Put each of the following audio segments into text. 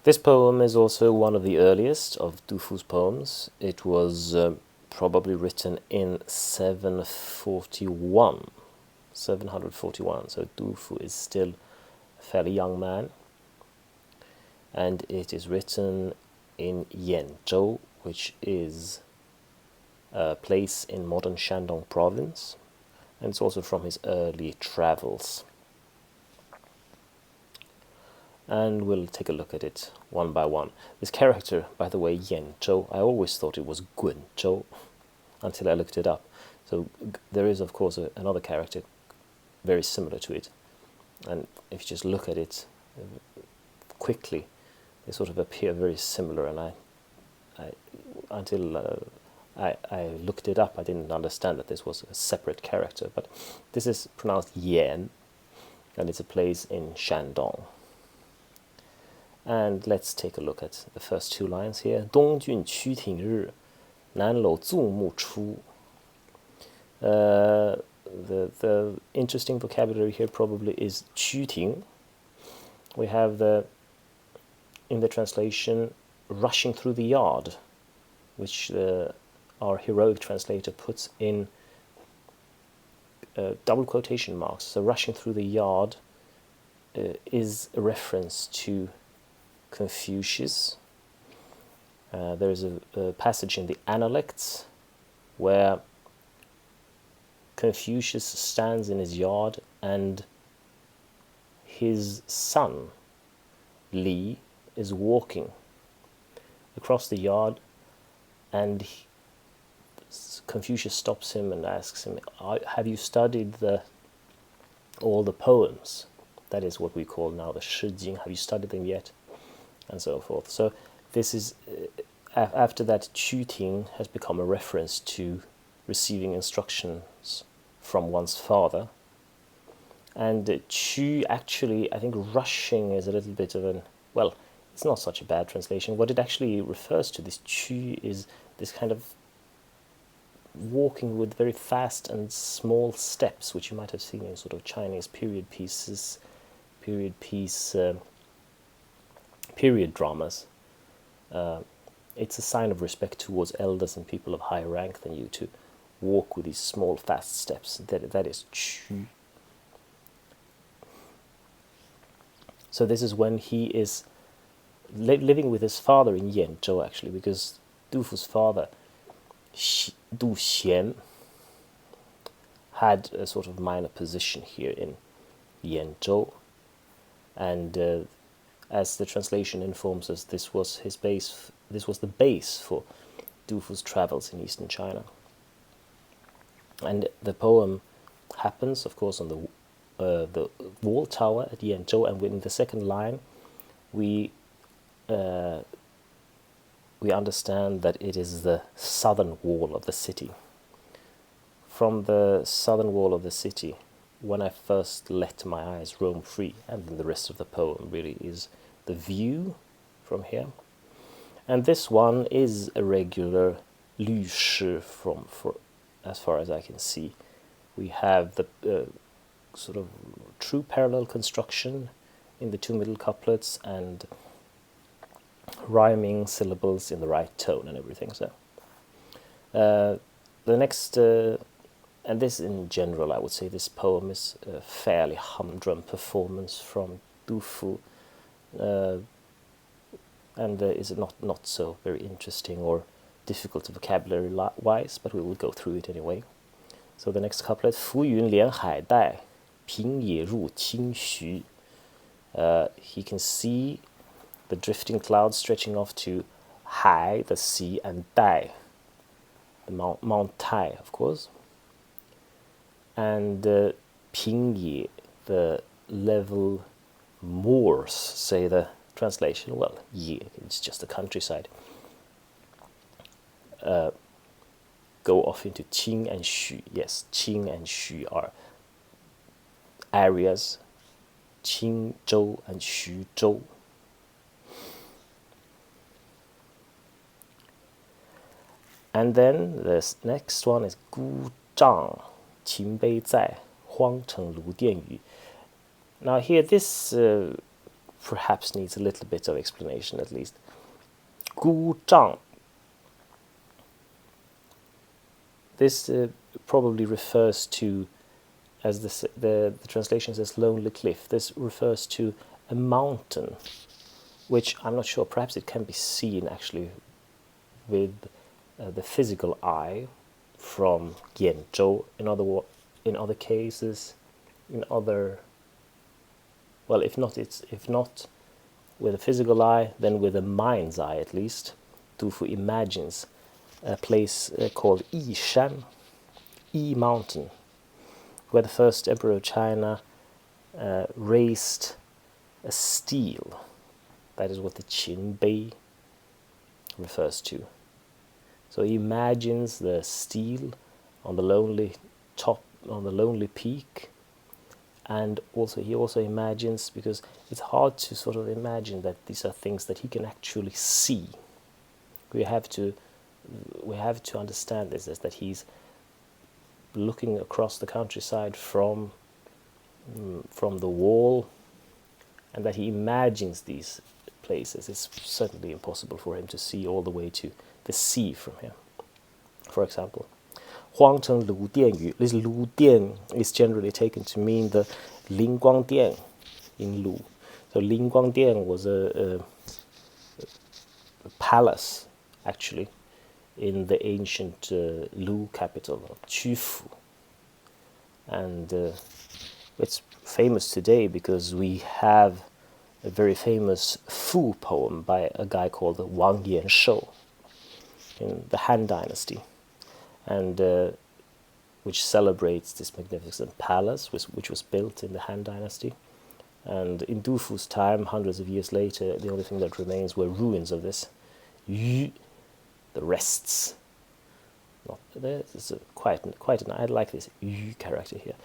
This poem is also one of the earliest of Du Fu's poems. It was probably written in 741. 741. So Du Fu is still a fairly young man. And it is written in Yanzhou, which is a place in modern Shandong province. And it's also from his early travels. And we'll take a look at it one by one. This character, by the way, Yanzhou, I always thought it was Gunzhou until I looked it up. So there is, of course, another character very similar to it. And if you just look at it quickly, they sort of appear very similar. And until I looked it up, I didn't understand that this was a separate character. But this is pronounced Yan, and it's a place in Shandong. And let's take a look at the first two lines here. 东郡曲挺日，南楼纵目出. The interesting vocabulary here probably is 曲挺. We have in the translation, rushing through the yard, which our heroic translator puts in double quotation marks. So rushing through the yard is a reference to Confucius. There is a passage in the Analects where Confucius stands in his yard and his son, Li, is walking across the yard, and Confucius stops him and asks him, have you studied all the poems? That is what we call now the Shi Jing. Have you studied them yet? And so forth. So this is, after that, Qu Ting has become a reference to receiving instructions from one's father. And Qu, actually, I think rushing is a little bit of an, well, it's not such a bad translation. What it actually refers to, this Qu, is this kind of walking with very fast and small steps, which you might have seen in sort of Chinese period dramas. It's a sign of respect towards elders and people of higher rank than you to walk with these small, fast steps. That is Qu. So this is when he is living with his father in Yanzhou, actually, because Du Fu's father, Du Xian, had a sort of minor position here in Yanzhou, and as the translation informs us, this was his base. This was the base for Du Fu's travels in eastern China. And the poem happens, of course, on the wall tower at Yanzhou, and in the second line, we understand that it is the southern wall of the city. From the southern wall of the city, when I first let my eyes roam free, and then the rest of the poem really is the view from here. And this one is a regular Lü Shi for as far as I can see. We have the sort of true parallel construction in the two middle couplets and rhyming syllables in the right tone and everything. So the next, and this in general, I would say this poem is a fairly humdrum performance from Du Fu, and is not so very interesting or difficult vocabulary-wise, but we will go through it anyway. So the next couplet, 浮云连海带，平野入清徐. He can see the drifting clouds stretching off to Hai, the sea, and Dai, the Mount Tai, of course. And Pingye, the level moors, say the translation. Well, Ye, it's just the countryside. Go off into Qing and Xu. Yes, Qing and Xu are areas. Qingzhou and Xuzhou. And then this next one is 孤帐秦碑在，荒城如电雨. Now here, this perhaps needs a little bit of explanation at least. 姑丈. This probably refers to, as the translation says, lonely cliff. This refers to a mountain, which I'm not sure, perhaps it can be seen actually with the physical eye from Yanzhou. In other cases, if not with a physical eye, then with a mind's eye at least. Dufu imagines a place called Yishan, Yi Mountain, where the first emperor of China raised a stele. That is what the Qin Bei refers to. So he imagines the stele on the lonely top, on the lonely peak, and he also imagines, because it's hard to sort of imagine that these are things that he can actually see. We have to understand this as that he's looking across the countryside from the wall, and that he imagines these places. It's certainly impossible for him to see all the way to the sea from here. For example, 荒城卢店宇. This 卢店 is generally taken to mean the 灵光殿 in Lu. So 灵光殿 was a palace, actually, in the ancient Lu capital of Qufu. And it's famous today because we have a very famous Fu poem by a guy called Yanzhou in the Han Dynasty, and which celebrates this magnificent palace which was built in the Han Dynasty. And in Du Fu's time, hundreds of years later, the only thing that remains were ruins of this. Yu, the rests. Not there. It's quite an. I like this Yu character here.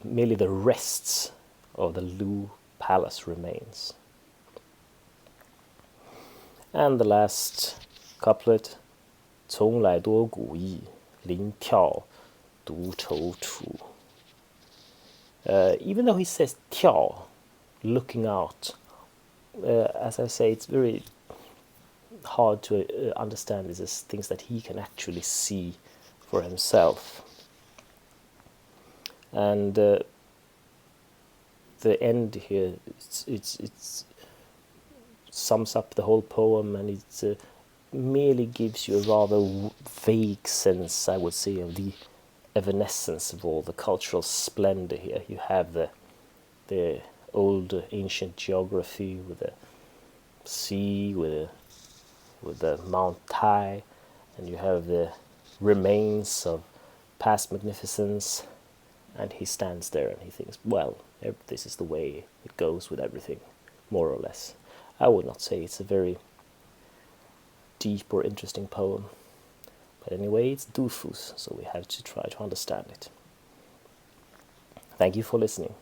Merely the rests of the Lu palace remains. And the last couplet, 从来多古意，临眺独踌躇. Even though he says 眺, looking out, as I say, it's very hard to understand this as things that he can actually see for himself. And the end here, it's sums up the whole poem, and it merely gives you a rather vague sense, I would say, of the evanescence of all the cultural splendor here. You have the old ancient geography with the sea, with the Mount Tai, and you have the remains of past magnificence, and he stands there and he thinks, well, this is the way it goes with everything, more or less. I would not say it's a very deep or interesting poem, but anyway, it's Du Fu's, so we have to try to understand it. Thank you for listening.